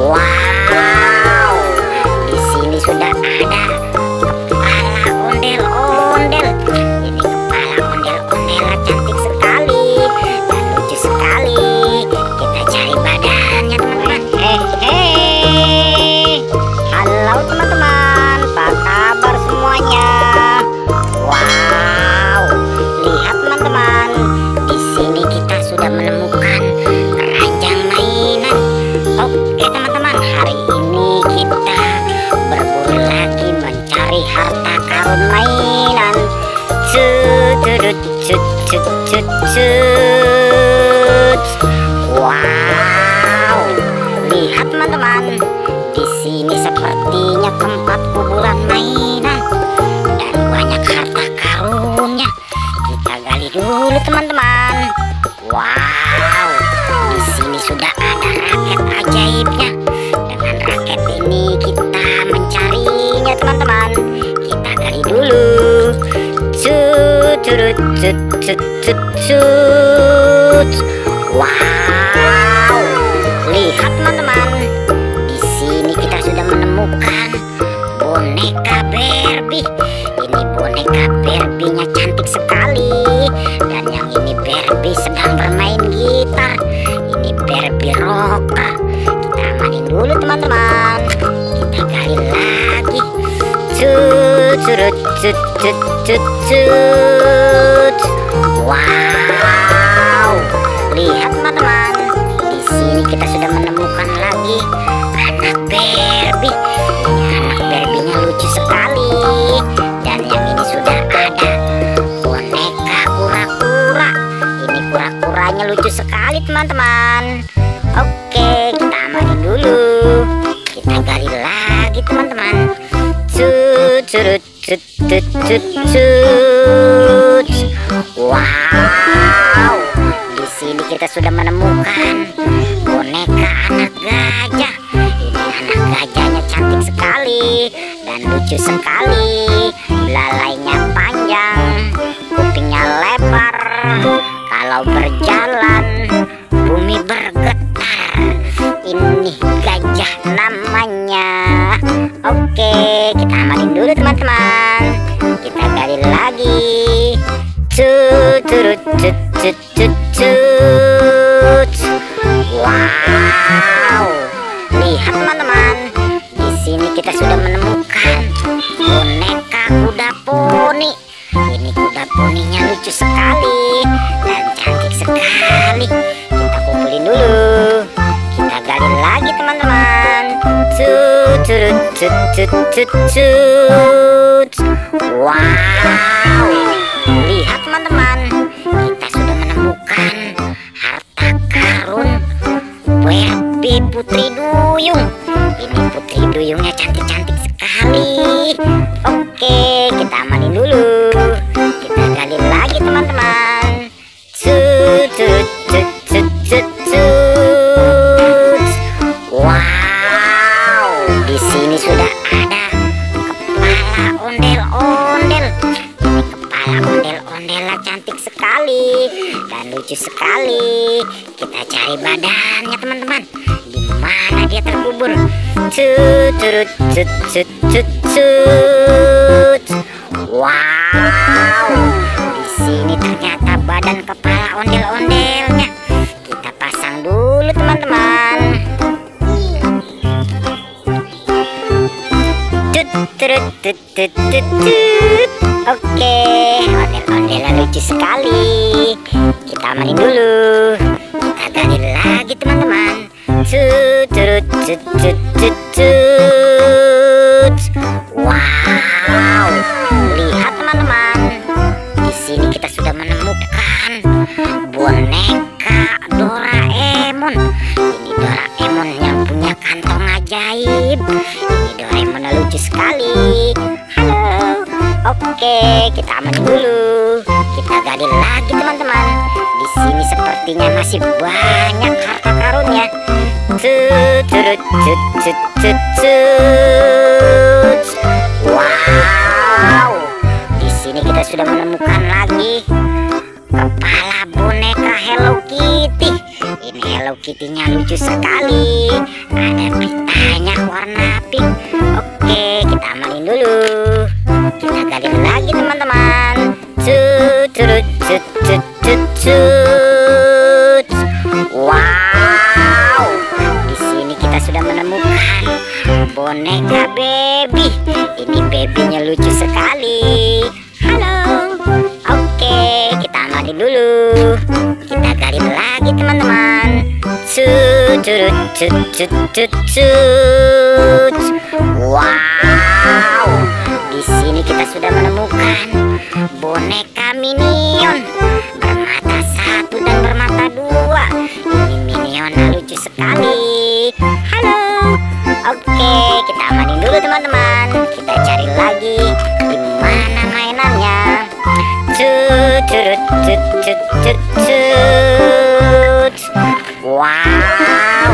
Wow, di sini sudah ada kepala ondel-ondel. Ini kepala ondel-ondel cantik sekali dan lucu sekali. Kita cari badannya, teman-teman. Halo teman-teman, apa kabar semuanya? Wow, lihat teman-teman, di sini kita sudah menemukan keranjang mainan. Oke teman-teman, hari ini kita berburu lagi mencari harta karun mainan. Wow, lihat teman-teman, di sini sepertinya tempat kuburan mainan dan banyak harta karunnya. Kita gali dulu teman-teman. Wow, di sini sudah ada raket ajaibnya. Dengan raket ini kita mencarinya teman-teman. Kita gali dulu. Wow, lihat teman-teman, di sini kita sudah menemukan boneka Barbie. Ini boneka Barbie-nya cantik sekali. Dan yang ini Barbie sedang bermain gitar. Ini Barbie rocker. Kita amanin dulu teman-teman. Kita gali lagi. Wow, lihat teman-teman, di sini kita sudah menemukan lagi anak Barbie. Ini anak Barbie-nya lucu sekali. Dan yang ini sudah ada boneka kura-kura. Ini kura-kuranya lucu sekali teman-teman. Oke, kita amanin dulu. Kita gali lagi teman-teman. Wow, di sini kita sudah menemukan boneka anak gajah. Ini anak gajahnya cantik sekali dan lucu sekali. Belalainya panjang, kupingnya lebar. Kalau berjalan, bumi bergetar. Ini gajah namanya. Oke, kita amanin dulu teman-teman. Kita gali lagi. Wow, lihat teman-teman, di sini kita sudah menemukan boneka kuda poni. Ini kuda poninya lucu sekali dan cantik sekali. Kita kumpulin dulu. Kita gali lagi teman-teman. Wow, lihat teman-teman, kita sudah menemukan harta karun Barbie Putri Duyung. Ini Putri Duyungnya cantik-cantik sekali. Oke, kita amanin dulu. Kita gali lagi teman-teman. Wow, di sini sudah ada kepala ondel-ondel. Ini kepala ondel-ondelnya cantik sekali dan lucu sekali. Kita cari badannya teman-teman. Di mana dia terkubur? Wow, di sini ternyata badan kepala ondel-ondelnya. Kita pasang dulu teman-teman. Oke, ondel-ondelnya lucu sekali. Kita amanin dulu. Kita gali lagi teman-teman. Wow, lihat teman-teman, di sini kita sudah menemukan boneka Doraemon. Ini Doraemon yang punya kantong ajaib. Ini Doraemon lucu sekali. Halo. Oke, kita amanin dulu. Kita gali lagi teman-teman. Di sini sepertinya masih banyak harta karunnya. Wow, di sini kita sudah menemukan lagi kepala boneka Hello Kitty. Ini Hello Hello Kitty-nya lucu sekali. Ada pitanya warna pink. Oke, kita amalin dulu. Kita gali lagi teman-teman. Cut. Wow, di sini kita sudah menemukan boneka baby. Ini babynya lucu sekali. Halo. Oke, kita amalin dulu. Kita gali lagi teman-teman. Wow, di sini kita sudah menemukan boneka Minion bermata satu dan bermata dua. Ini Minionnya lucu sekali. Halo. Oke, kita amanin dulu teman-teman. Kita cari lagi di mana mainannya. Wow,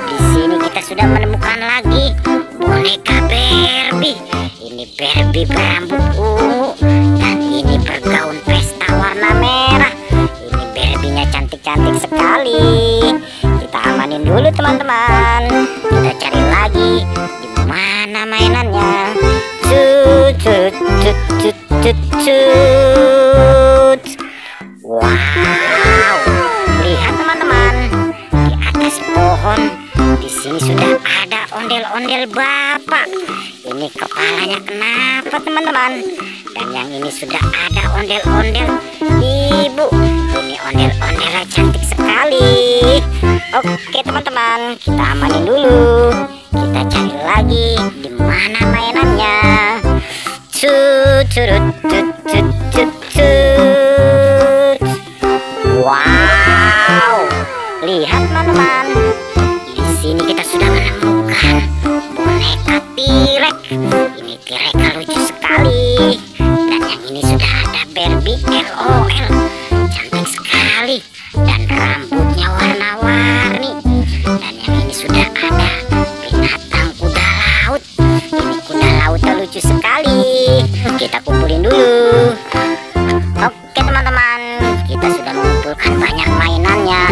di sini kita sudah menemukan lagi boneka Barbie. Ini Barbie berambut ungu dan ini bergaun pesta warna merah. Ini Barbie-nya cantik-cantik sekali. Kita amanin dulu teman-teman. Kita cari lagi di mana mainannya. Wow, lihat teman-teman, di atas pohon di sini sudah ada ondel-ondel bapak. Ini kepalanya kenapa teman-teman? Dan yang ini sudah ada ondel-ondel ibu. Ini ondel-ondelnya cantik sekali. Oke teman-teman, kita amanin dulu. Kita cari lagi di mana mainannya. Wow, lihat teman-teman, di sini kita sudah menemukan boneka T-Rex. Ini T-Rex lucu sekali. Dan yang ini sudah ada Barbie LOL, cantik sekali. Dan rambutnya warna-warni. Dan yang ini sudah ada binatang kuda laut. Ini kuda lautnya lucu sekali. Kita kumpulin dulu. Oke teman-teman, kita sudah mengumpulkan banyak mainannya.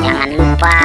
Jangan lupa